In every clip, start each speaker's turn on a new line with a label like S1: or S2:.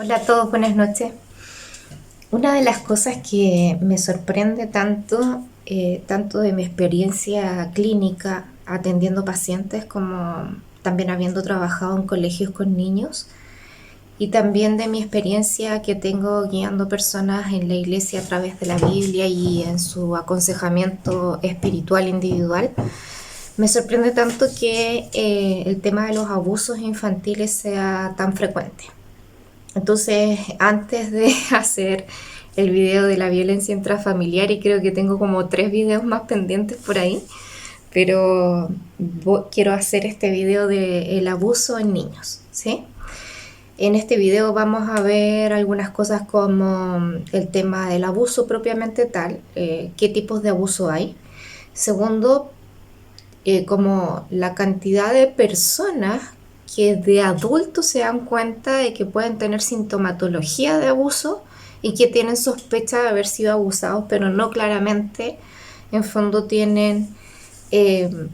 S1: Hola a todos, buenas noches. Una de las cosas que me sorprende tanto de mi experiencia clínica atendiendo pacientes como también habiendo trabajado en colegios con niños y también de mi experiencia que tengo guiando personas en la iglesia a través de la Biblia y en su aconsejamiento espiritual individual, me sorprende tanto que el tema de los abusos infantiles sea tan frecuente. Entonces, antes de hacer el video de la violencia intrafamiliar, y creo que tengo como 3 videos más pendientes por ahí, pero quiero hacer este video del abuso en niños, ¿sí? En este video vamos a ver algunas cosas como el tema del abuso propiamente tal, qué tipos de abuso hay. Segundo, como la cantidad de personas que de adultos se dan cuenta de que pueden tener sintomatología de abuso y que tienen sospecha de haber sido abusados, pero no claramente en fondo tienen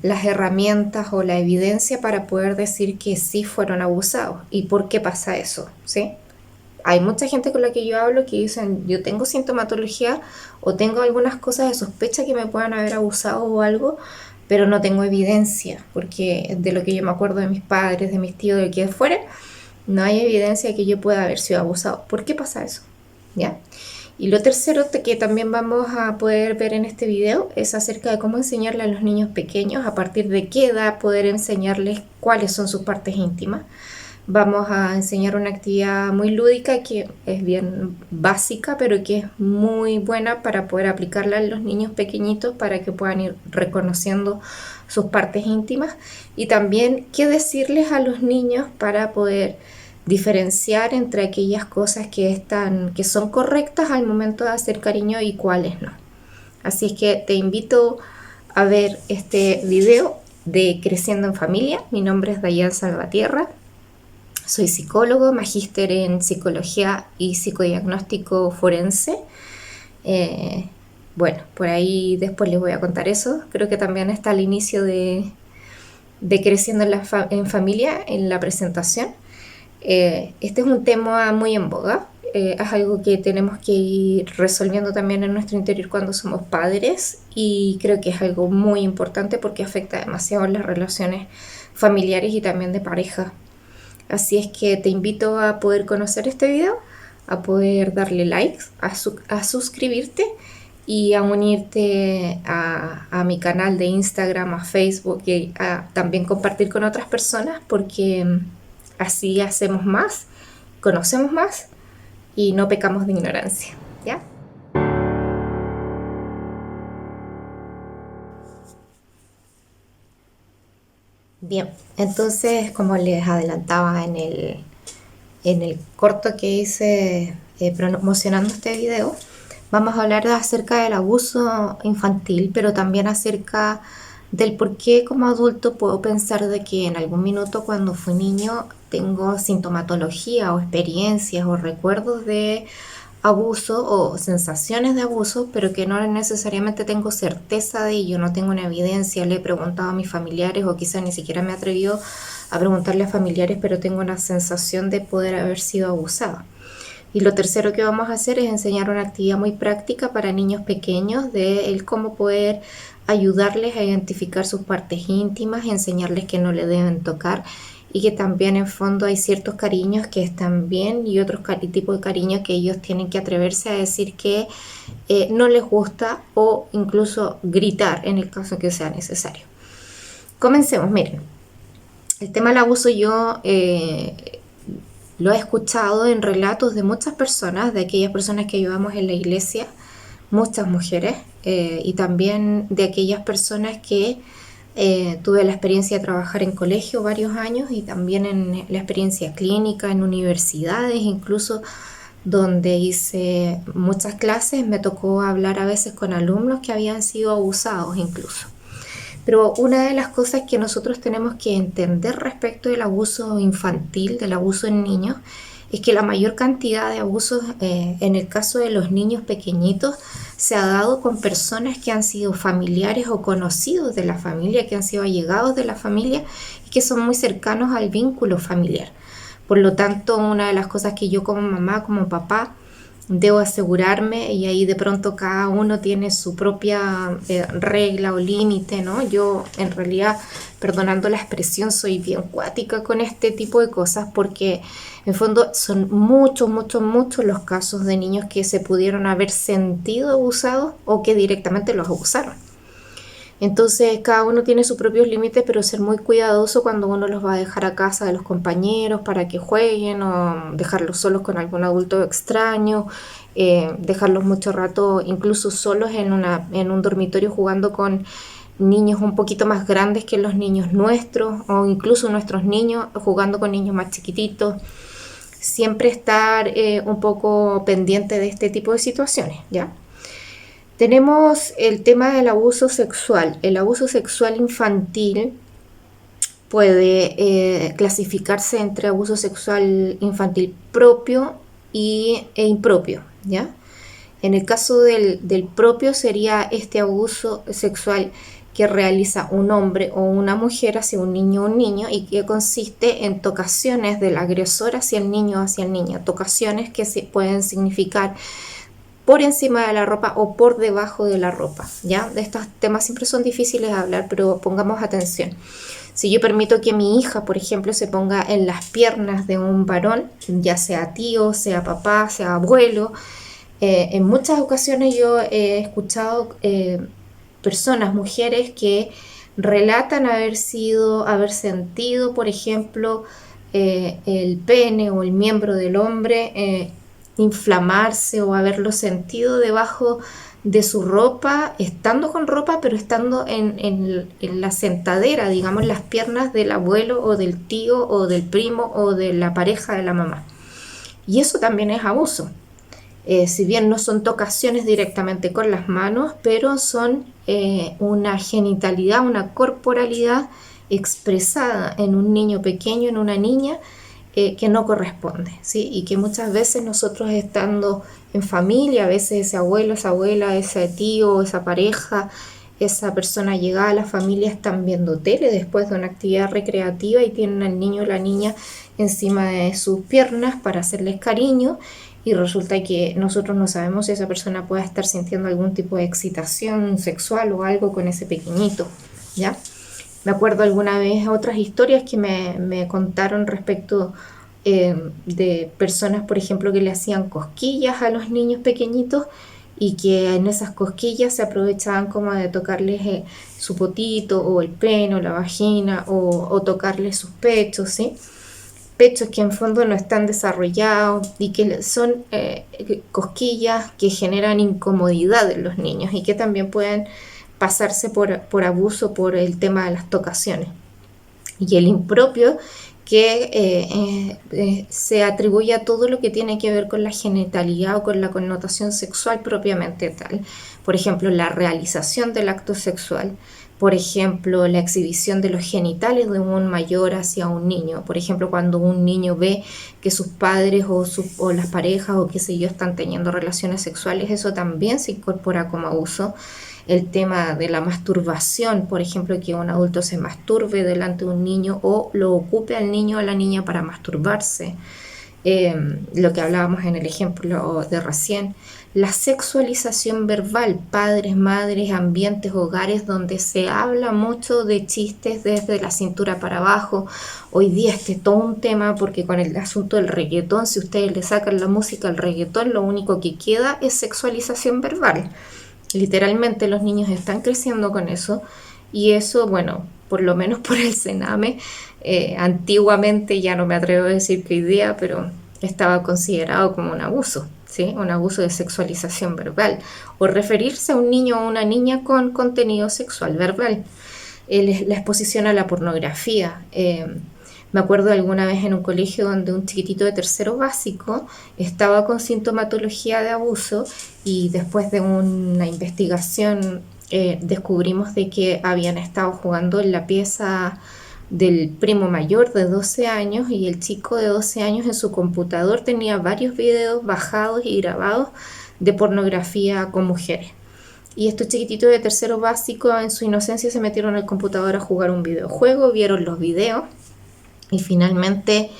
S1: las herramientas o la evidencia para poder decir que sí fueron abusados. ¿Y por qué pasa eso? ¿Sí? Hay mucha gente con la que yo hablo que dicen, yo tengo sintomatología o tengo algunas cosas de sospecha que me puedan haber abusado o algo, pero no tengo evidencia, porque de lo que yo me acuerdo de mis padres, de mis tíos, de que fuera, no hay evidencia de que yo pueda haber sido abusado. ¿Por qué pasa eso? ¿Ya? Y lo tercero que también vamos a poder ver en este video es acerca de cómo enseñarle a los niños pequeños, a partir de qué edad poder enseñarles cuáles son sus partes íntimas. Vamos a enseñar una actividad muy lúdica que es bien básica, pero que es muy buena para poder aplicarla a los niños pequeñitos para que puedan ir reconociendo sus partes íntimas y también qué decirles a los niños para poder diferenciar entre aquellas cosas que son correctas al momento de hacer cariño y cuáles no. Así es que te invito a ver este video de Creciendo en Familia. Mi nombre es Dayan Salvatierra. Soy psicólogo, magíster en psicología y psicodiagnóstico forense. Eh, bueno, por ahí después les voy a contar eso. Creo que también está al inicio de Creciendo en Familia en la presentación. Este es un tema muy en boga. Es algo que tenemos que ir resolviendo también en nuestro interior cuando somos padres y creo que es algo muy importante porque afecta demasiado las relaciones familiares y también de pareja. Así es que te invito a poder conocer este video, a poder darle like, a suscribirte y a unirte a mi canal de Instagram, a Facebook y a también compartir con otras personas porque así hacemos más, conocemos más y no pecamos de ignorancia, ¿ya? Bien, entonces como les adelantaba en el corto que hice promocionando este video, vamos a hablar acerca del abuso infantil, pero también acerca del por qué como adulto puedo pensar de que en algún minuto cuando fui niño tengo sintomatología o experiencias o recuerdos de abuso o sensaciones de abuso, pero que no necesariamente tengo certeza de ello, no tengo una evidencia, le he preguntado a mis familiares o quizás ni siquiera me atrevió a preguntarle a familiares, pero tengo una sensación de poder haber sido abusada. Y lo tercero que vamos a hacer es enseñar una actividad muy práctica para niños pequeños de el cómo poder ayudarles a identificar sus partes íntimas, enseñarles que no le deben tocar y que también en fondo hay ciertos cariños que están bien y otros tipos de cariños que ellos tienen que atreverse a decir que no les gusta o incluso gritar en el caso que sea necesario. Comencemos, miren. El tema del abuso yo lo he escuchado en relatos de muchas personas, de aquellas personas que ayudamos en la iglesia, muchas mujeres, y también de aquellas personas que tuve la experiencia de trabajar en colegio varios años y también en la experiencia clínica, en universidades, incluso donde hice muchas clases, me tocó hablar a veces con alumnos que habían sido abusados incluso. Pero una de las cosas que nosotros tenemos que entender respecto del abuso infantil, del abuso en niños, es que la mayor cantidad de abusos en el caso de los niños pequeñitos se ha dado con personas que han sido familiares o conocidos de la familia, que han sido allegados de la familia y que son muy cercanos al vínculo familiar. Por lo tanto, una de las cosas que yo como mamá, como papá, debo asegurarme, y ahí de pronto cada uno tiene su propia regla o límite, ¿no? Yo en realidad, perdonando la expresión, soy bien cuática con este tipo de cosas porque en fondo son muchos, muchos, muchos los casos de niños que se pudieron haber sentido abusados o que directamente los abusaron. Entonces cada uno tiene sus propios límites, pero ser muy cuidadoso cuando uno los va a dejar a casa de los compañeros para que jueguen o dejarlos solos con algún adulto extraño, dejarlos mucho rato incluso solos en un dormitorio jugando con niños un poquito más grandes que los niños nuestros o incluso nuestros niños jugando con niños más chiquititos. Siempre estar un poco pendiente de este tipo de situaciones, ¿ya? Tenemos el tema del abuso sexual. El abuso sexual infantil puede clasificarse entre abuso sexual infantil propio e impropio, ¿ya? En el caso del propio sería este abuso sexual que realiza un hombre o una mujer hacia un niño o un niño y que consiste en tocaciones del agresor hacia el niño o hacia el niño, tocaciones que pueden significar por encima de la ropa o por debajo de la ropa, ¿ya? De estos temas siempre son difíciles de hablar, pero pongamos atención. Si yo permito que mi hija, por ejemplo, se ponga en las piernas de un varón, ya sea tío, sea papá, sea abuelo, en muchas ocasiones yo he escuchado personas, mujeres que relatan haber sentido, por ejemplo, el pene o el miembro del hombre inflamarse o haberlo sentido debajo de su ropa, estando con ropa, pero estando en la sentadera, digamos, las piernas del abuelo o del tío o del primo o de la pareja de la mamá. Y eso también es abuso. Si bien no son tocaciones directamente con las manos, pero son una genitalidad, una corporalidad expresada en un niño pequeño, en una niña, que no corresponde, ¿sí? Y que muchas veces nosotros estando en familia, a veces ese abuelo, esa abuela, ese tío, esa pareja, esa persona llegada a la familia están viendo tele después de una actividad recreativa y tienen al niño o la niña encima de sus piernas para hacerles cariño y resulta que nosotros no sabemos si esa persona puede estar sintiendo algún tipo de excitación sexual o algo con ese pequeñito, ¿ya? Me acuerdo alguna vez otras historias que me contaron respecto de personas, por ejemplo, que le hacían cosquillas a los niños pequeñitos y que en esas cosquillas se aprovechaban como de tocarles su potito o el pene o la vagina o tocarles sus pechos, ¿sí? Pechos que en fondo no están desarrollados y que son cosquillas que generan incomodidad en los niños y que también pueden pasarse por abuso por el tema de las tocaciones. Y el impropio que se atribuye a todo lo que tiene que ver con la genitalidad o con la connotación sexual propiamente tal. Por ejemplo, la realización del acto sexual. Por ejemplo, la exhibición de los genitales de un mayor hacia un niño. Por ejemplo, cuando un niño ve que sus padres o las parejas o qué sé yo están teniendo relaciones sexuales, eso también se incorpora como abuso. El tema de la masturbación, por ejemplo, que un adulto se masturbe delante de un niño o lo ocupe al niño o a la niña para masturbarse. Lo que hablábamos en el ejemplo de recién. La sexualización verbal, padres, madres, ambientes, hogares donde se habla mucho de chistes desde la cintura para abajo. Hoy día este es todo un tema porque con el asunto del reggaetón, si ustedes le sacan la música al reggaetón, lo único que queda es sexualización verbal. Literalmente los niños están creciendo con eso y eso, bueno, por lo menos por el Sename, antiguamente, ya no me atrevo a decir qué idea, pero estaba considerado como un abuso, ¿sí? Un abuso de sexualización verbal o referirse a un niño o una niña con contenido sexual verbal. La exposición a la pornografía. Me acuerdo alguna vez en un colegio donde un chiquitito de tercero básico estaba con sintomatología de abuso y después de una investigación descubrimos de que habían estado jugando en la pieza del primo mayor de 12 años y el chico de 12 años en su computador tenía varios videos bajados y grabados de pornografía con mujeres. Y estos chiquititos de tercero básico en su inocencia se metieron al computador a jugar un videojuego, vieron los videos y finalmente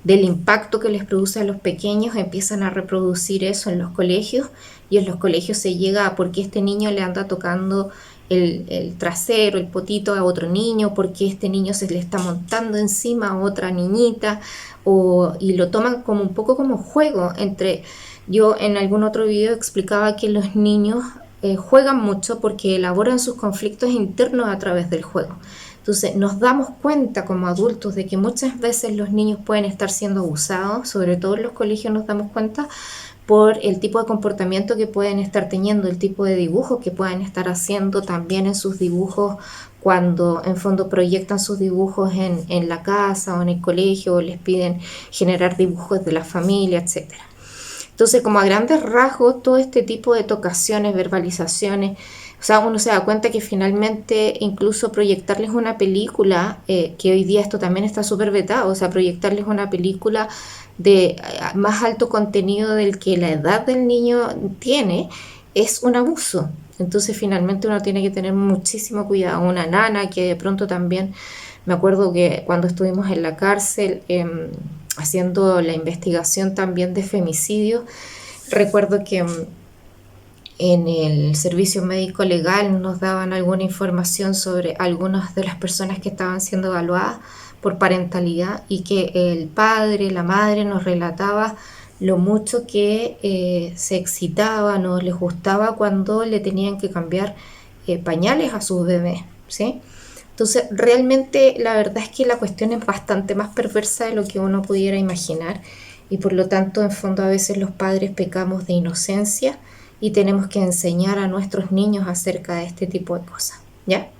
S1: del impacto que les produce a los pequeños, empiezan a reproducir eso en los colegios, y en los colegios se llega a por qué este niño le anda tocando el trasero, el potito a otro niño, porque este niño se le está montando encima a otra niñita, y lo toman como un poco como juego. Yo en algún otro video explicaba que los niños juegan mucho porque elaboran sus conflictos internos a través del juego. Entonces nos damos cuenta como adultos de que muchas veces los niños pueden estar siendo abusados, sobre todo en los colegios nos damos cuenta por el tipo de comportamiento que pueden estar teniendo, el tipo de dibujo que pueden estar haciendo también en sus dibujos, cuando en fondo proyectan sus dibujos en la casa o en el colegio, o les piden generar dibujos de la familia, etcétera. Entonces, como a grandes rasgos, todo este tipo de tocaciones, verbalizaciones, o sea, uno se da cuenta que finalmente incluso proyectarles una película, que hoy día esto también está súper vetado, o sea, proyectarles una película de más alto contenido del que la edad del niño tiene, es un abuso. Entonces, finalmente uno tiene que tener muchísimo cuidado. Una nana que de pronto también, me acuerdo que cuando estuvimos en la cárcel, haciendo la investigación también de femicidios, recuerdo que en el servicio médico legal nos daban alguna información sobre algunas de las personas que estaban siendo evaluadas por parentalidad, y que el padre, la madre nos relataba lo mucho que se excitaban o les gustaba cuando le tenían que cambiar pañales a sus bebés, ¿sí? Entonces, realmente la verdad es que la cuestión es bastante más perversa de lo que uno pudiera imaginar, y por lo tanto, en fondo, a veces los padres pecamos de inocencia y tenemos que enseñar a nuestros niños acerca de este tipo de cosas, ¿ya?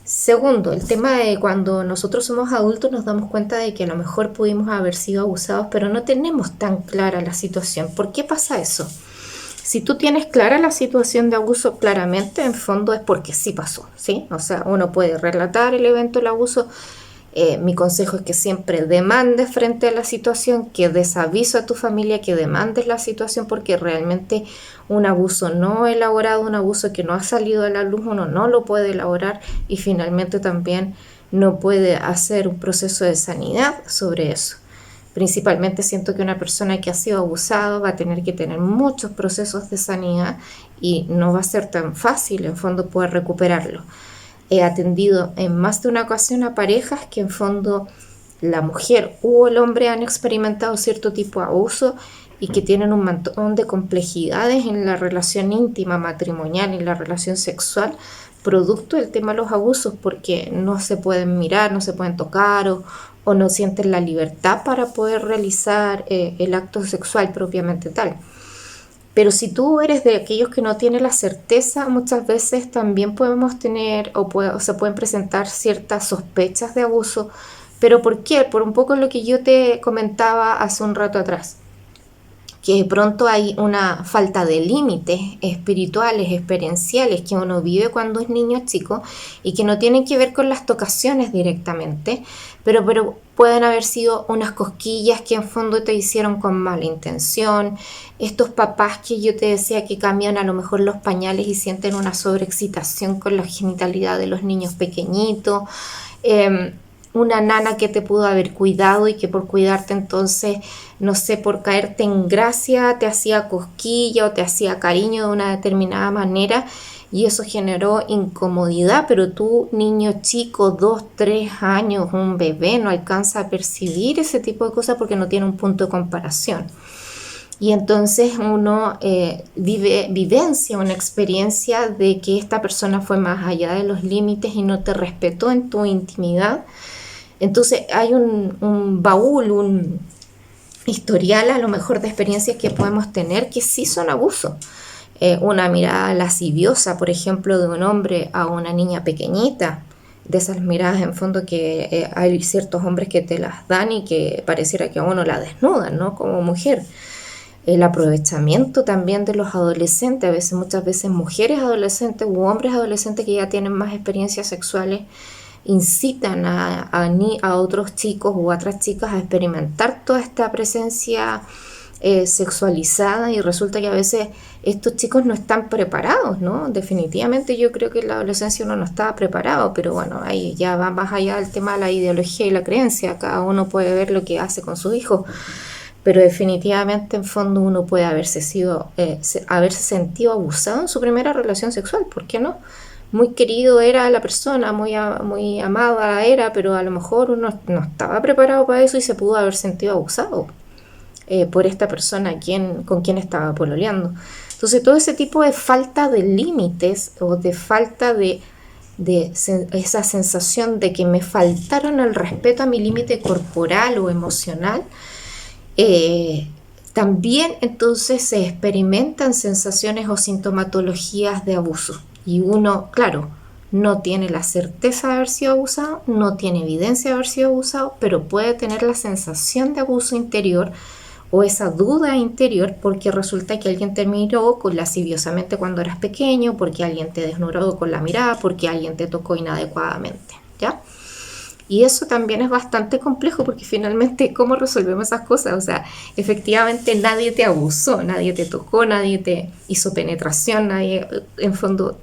S1: Segundo, el tema de cuando nosotros somos adultos nos damos cuenta de que a lo mejor pudimos haber sido abusados, pero no tenemos tan clara la situación. ¿Por qué pasa eso? Si tú tienes clara la situación de abuso, claramente en fondo es porque sí pasó, ¿sí? O sea, uno puede relatar el evento del abuso. Mi consejo es que siempre demandes frente a la situación, que des aviso a tu familia, que demandes la situación, porque realmente un abuso no elaborado, un abuso que no ha salido a la luz, uno no lo puede elaborar, y finalmente también no puede hacer un proceso de sanidad sobre eso. Principalmente siento que una persona que ha sido abusada va a tener que tener muchos procesos de sanidad, y no va a ser tan fácil en fondo poder recuperarlo. He atendido en más de una ocasión a parejas que en fondo la mujer o el hombre han experimentado cierto tipo de abuso, y que tienen un montón de complejidades en la relación íntima, matrimonial, en la relación sexual, producto del tema de los abusos, porque no se pueden mirar, no se pueden tocar, o no sienten la libertad para poder realizar el acto sexual propiamente tal. Pero si tú eres de aquellos que no tienen la certeza, muchas veces también podemos tener o se pueden presentar ciertas sospechas de abuso. ¿Pero por qué? Por un poco lo que yo te comentaba hace un rato atrás, que de pronto hay una falta de límites espirituales, experienciales que uno vive cuando es niño chico, y que no tienen que ver con las tocaciones directamente, pero pueden haber sido unas cosquillas que en fondo te hicieron con mala intención, estos papás que yo te decía que cambian a lo mejor los pañales y sienten una sobreexcitación con la genitalidad de los niños pequeñitos, una nana que te pudo haber cuidado y que por cuidarte entonces, no sé, por caerte en gracia, te hacía cosquilla o te hacía cariño de una determinada manera, y eso generó incomodidad, pero tú, niño chico, 2, 3 años, un bebé, no alcanza a percibir ese tipo de cosas porque no tiene un punto de comparación. Y entonces uno vivencia una experiencia de que esta persona fue más allá de los límites y no te respetó en tu intimidad. Entonces hay un baúl, un historial a lo mejor de experiencias que podemos tener que sí son abusos. Una mirada lasciviosa, por ejemplo, de un hombre a una niña pequeñita, de esas miradas en fondo que hay ciertos hombres que te las dan y que pareciera que a uno la desnudan, ¿no? Como mujer. El aprovechamiento también de los adolescentes, muchas veces mujeres adolescentes u hombres adolescentes que ya tienen más experiencias sexuales, incitan a otros chicos u otras chicas a experimentar toda esta presencia sexualizada, y resulta que a veces estos chicos no están preparados, ¿no? Definitivamente yo creo que en la adolescencia uno no estaba preparado, pero bueno, ahí ya va más allá del tema de la ideología y la creencia, cada uno puede ver lo que hace con sus hijos, pero definitivamente en fondo uno puede haberse sentido abusado en su primera relación sexual, ¿por qué no? Muy querido era la persona, muy amada era, pero a lo mejor uno no estaba preparado para eso y se pudo haber sentido abusado por esta persona con quien estaba pololeando. Entonces todo ese tipo de falta de límites o de falta de esa sensación de que me faltaron el respeto a mi límite corporal o emocional, también entonces se experimentan sensaciones o sintomatologías de abuso. Y uno, claro, no tiene la certeza de haber sido abusado, no tiene evidencia de haber sido abusado, pero puede tener la sensación de abuso interior o esa duda interior porque resulta que alguien te miró lasciviosamente cuando eras pequeño, porque alguien te desnudó con la mirada, porque alguien te tocó inadecuadamente, ¿ya? Y eso también es bastante complejo porque finalmente, ¿cómo resolvemos esas cosas? O sea, efectivamente nadie te abusó, nadie te tocó, nadie te hizo penetración, nadie en fondo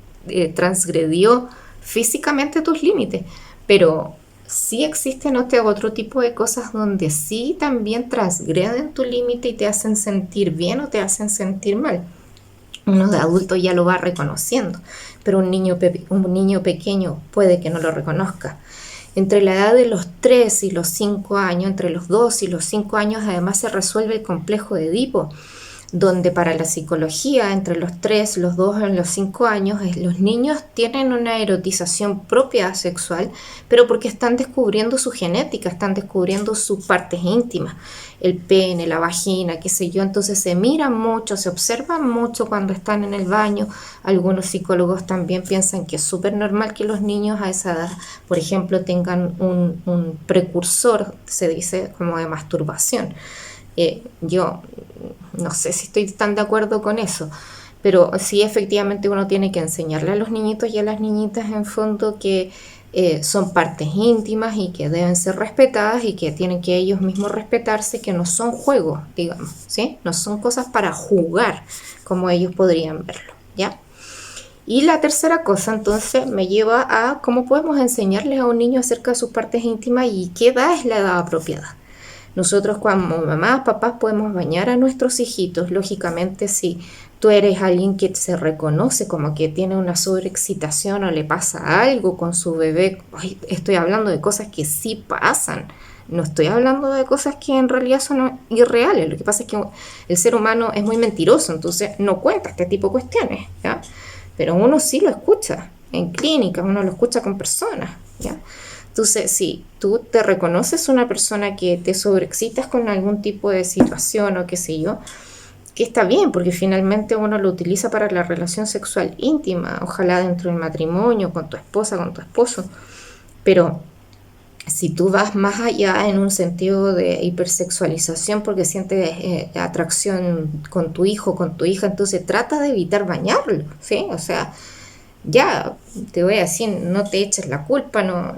S1: transgredió físicamente tus límites, pero sí existen otro tipo de cosas donde sí también transgreden tu límite y te hacen sentir bien o te hacen sentir mal. Uno de adulto ya lo va reconociendo, pero un niño pequeño puede que no lo reconozca. Entre la edad de los 3 y los 5 años, entre los 2 y los 5 años, además se resuelve el complejo de Edipo, donde para la psicología, entre los 3, los 2 y los 5 años, los niños tienen una erotización propia sexual, pero porque están descubriendo su genética, están descubriendo sus partes íntimas, el pene, la vagina, qué sé yo, entonces se miran mucho, se observan mucho cuando están en el baño. Algunos psicólogos también piensan que es súper normal que los niños a esa edad, por ejemplo, tengan un precursor, se dice, como de masturbación. Yo no sé si estoy tan de acuerdo con eso, pero sí efectivamente uno tiene que enseñarle a los niñitos y a las niñitas en fondo que son partes íntimas y que deben ser respetadas y que tienen que ellos mismos respetarse, que no son juegos, digamos, ¿sí? No son cosas para jugar como ellos podrían verlo, ¿ya? Y la tercera cosa entonces me lleva a cómo podemos enseñarles a un niño acerca de sus partes íntimas y qué edad es la edad apropiada. Nosotros como mamás, papás podemos bañar a nuestros hijitos, lógicamente si tú eres alguien que se reconoce como que tiene una sobreexcitación o le pasa algo con su bebé, estoy hablando de cosas que sí pasan, no estoy hablando de cosas que en realidad son irreales. Lo que pasa es que el ser humano es muy mentiroso, entonces no cuenta este tipo de cuestiones, ¿ya? Pero uno sí lo escucha en clínicas, uno lo escucha con personas, ¿ya? Entonces, si tú te reconoces una persona que te sobreexcitas con algún tipo de situación o qué sé yo, que está bien, porque finalmente uno lo utiliza para la relación sexual íntima, ojalá dentro del matrimonio, con tu esposa, con tu esposo, pero si tú vas más allá en un sentido de hipersexualización porque sientes atracción con tu hijo, con tu hija, entonces trata de evitar bañarlo, ¿sí? O sea, ya te voy a decir, no te eches la culpa, no,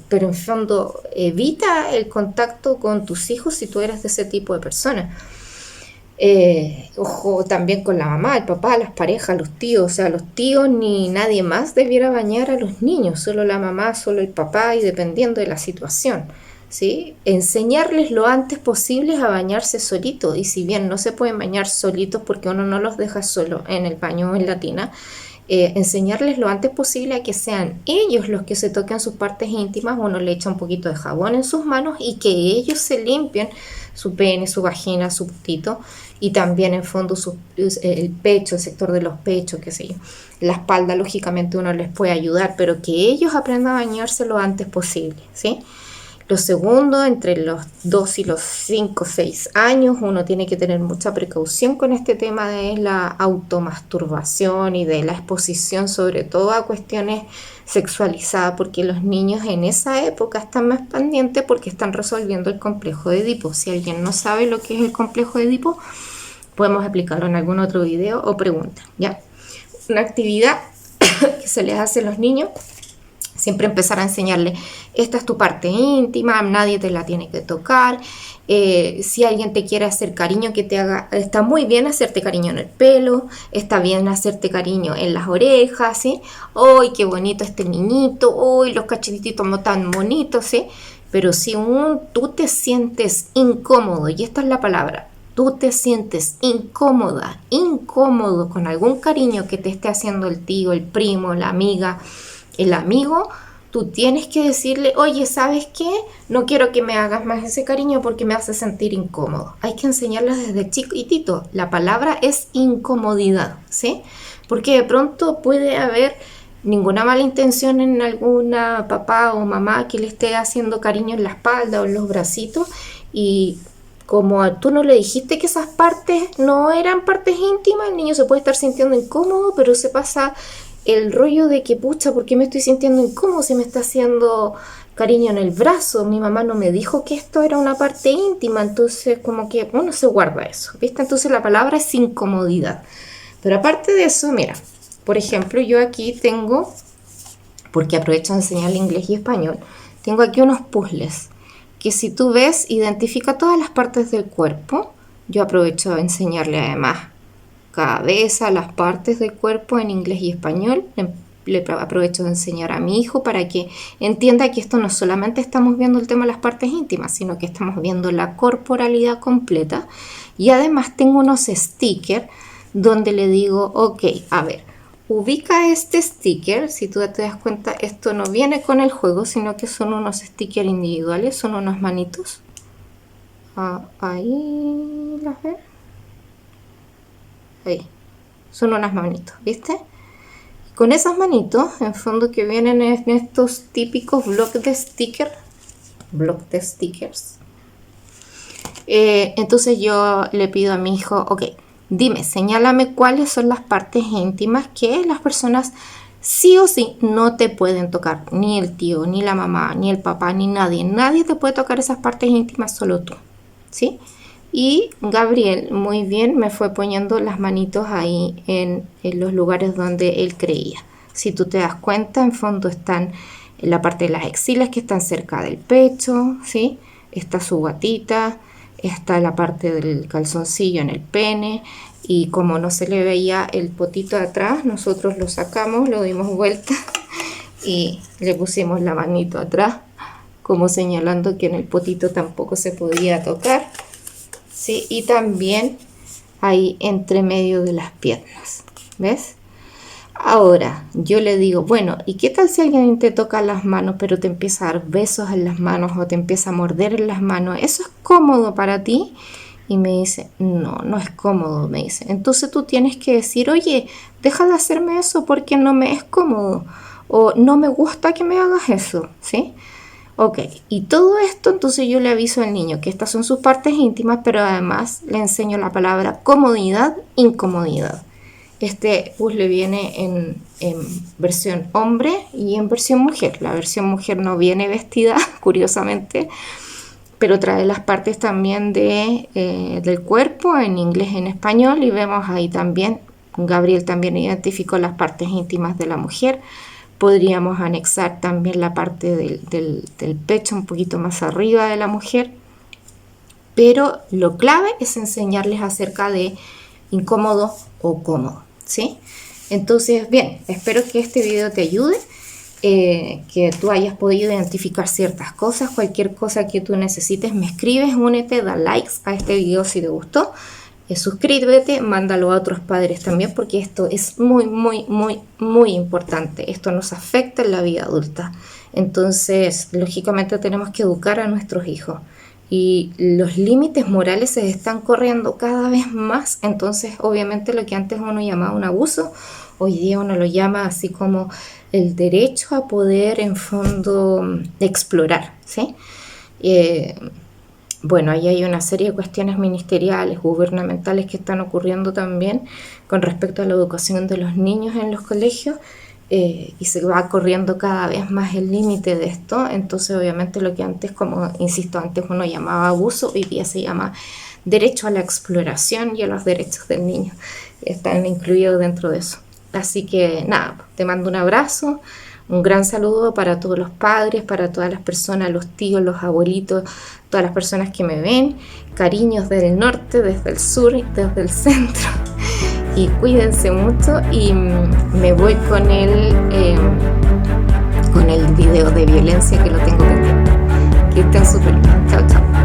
S1: pero en fondo evita el contacto con tus hijos si tú eres de ese tipo de persona. Ojo también con la mamá, el papá, las parejas, los tíos, o sea, los tíos ni nadie más debiera bañar a los niños, solo la mamá, solo el papá y dependiendo de la situación, ¿sí? Enseñarles lo antes posible a bañarse solitos, y si bien no se pueden bañar solitos porque uno no los deja solo en el baño o en la tina, enseñarles lo antes posible a que sean ellos los que se toquen sus partes íntimas. Uno le echa un poquito de jabón en sus manos y que ellos se limpien su pene, su vagina, su putito, y también en fondo el pecho, el sector de los pechos, qué sé yo. La espalda, lógicamente uno les puede ayudar, pero que ellos aprendan a bañarse lo antes posible, ¿sí? Lo segundo, entre los 2 y los 5 o 6 años, uno tiene que tener mucha precaución con este tema de la automasturbación y de la exposición, sobre todo a cuestiones sexualizadas, porque los niños en esa época están más pendientes porque están resolviendo el complejo de Edipo. Si alguien no sabe lo que es el complejo de Edipo, podemos explicarlo en algún otro video o pregunta, ¿ya? Una actividad que se les hace a los niños Siempre empezar a enseñarle, esta es tu parte íntima, nadie te la tiene que tocar. Si alguien te quiere hacer cariño, que te haga, está muy bien hacerte cariño en el pelo, está bien hacerte cariño en las orejas, ¿sí? ¡Ay, qué bonito este niñito! ¡Ay, los cachetitos tan bonitos!, ¿sí? Pero si tú te sientes incómodo, y esta es la palabra, tú te sientes incómoda, incómodo con algún cariño que te esté haciendo el tío, el primo, la amiga, el amigo, tú tienes que decirle, oye, ¿sabes qué? No quiero que me hagas más ese cariño porque me hace sentir incómodo. Hay que enseñarles desde chiquitito. La palabra es incomodidad, ¿sí? Porque de pronto puede haber ninguna mala intención en alguna papá o mamá que le esté haciendo cariño en la espalda o en los bracitos, y como tú no le dijiste que esas partes no eran partes íntimas, el niño se puede estar sintiendo incómodo, pero se pasa el rollo de que, pucha, ¿por qué me estoy sintiendo incómodo si me está haciendo cariño en el brazo? Mi mamá no me dijo que esto era una parte íntima, entonces como que uno se guarda eso, ¿viste? Entonces la palabra es incomodidad. Pero aparte de eso, mira, por ejemplo, yo aquí tengo, porque aprovecho de enseñarle inglés y español, tengo aquí unos puzzles que, si tú ves, identifica todas las partes del cuerpo. Yo aprovecho de enseñarle además cabeza, las partes del cuerpo en inglés y español. Le aprovecho de enseñar a mi hijo para que entienda que esto no solamente estamos viendo el tema de las partes íntimas, sino que estamos viendo la corporalidad completa. Y además tengo unos stickers donde le digo, ok, a ver, ubica este sticker. Si tú te das cuenta, esto no viene con el juego, sino que son unos stickers individuales, son unas manitos. Ahí las ves. Ahí, son unas manitos, ¿viste? Con esas manitos, en fondo, que vienen en estos típicos bloques de stickers, entonces yo le pido a mi hijo, ok, dime, señálame cuáles son las partes íntimas que las personas sí o sí no te pueden tocar, ni el tío, ni la mamá, ni el papá, ni nadie te puede tocar esas partes íntimas, solo tú, ¿sí? Y Gabriel muy bien me fue poniendo las manitos ahí en los lugares donde él creía. Si tú te das cuenta, en fondo están en la parte de las axilas, que están cerca del pecho, ¿sí? Está su guatita, está la parte del calzoncillo en el pene, y como no se le veía el potito de atrás, nosotros lo sacamos, lo dimos vuelta y le pusimos la manito atrás, como señalando que en el potito tampoco se podía tocar. ¿Sí? Y también ahí entre medio de las piernas, ¿ves? Ahora yo le digo, bueno, ¿y qué tal si alguien te toca las manos, pero te empieza a dar besos en las manos o te empieza a morder en las manos? ¿Eso es cómodo para ti? Y me dice, no, no es cómodo, me dice. Entonces tú tienes que decir, oye, deja de hacerme eso porque no me es cómodo, o no me gusta que me hagas eso, ¿sí? Ok, y todo esto, entonces yo le aviso al niño que estas son sus partes íntimas, pero además le enseño la palabra comodidad, incomodidad. Este puzzle viene en versión hombre y en versión mujer. La versión mujer no viene vestida, curiosamente, pero trae las partes también del cuerpo en inglés y en español, y vemos ahí también, Gabriel también identificó las partes íntimas de la mujer. Podríamos anexar también la parte del pecho un poquito más arriba de la mujer, pero lo clave es enseñarles acerca de incómodo o cómodo, ¿sí? Entonces, bien, espero que este video te ayude, que tú hayas podido identificar ciertas cosas. Cualquier cosa que tú necesites, me escribes, únete, da likes a este video si te gustó. Suscríbete, mándalo a otros padres también, porque esto es muy, muy, muy, muy importante. Esto nos afecta en la vida adulta. Entonces, lógicamente tenemos que educar a nuestros hijos. Y los límites morales se están corriendo cada vez más. Entonces, obviamente, lo que antes uno llamaba un abuso, hoy día uno lo llama así como el derecho a poder, en fondo, explorar, ¿sí? Bueno, ahí hay una serie de cuestiones ministeriales, gubernamentales que están ocurriendo también con respecto a la educación de los niños en los colegios, y se va corriendo cada vez más el límite de esto. Entonces, obviamente, lo que antes, como insisto, antes uno llamaba abuso, hoy día se llama derecho a la exploración y a los derechos del niño. Están incluidos dentro de eso. Así que nada, te mando un abrazo. Un gran saludo para todos los padres, para todas las personas, los tíos, los abuelitos, todas las personas que me ven. Cariños del norte, desde el sur, desde el centro. Y cuídense mucho, y me voy con el video de violencia que lo tengo pendiente. Que estén súper bien. Chao, chao.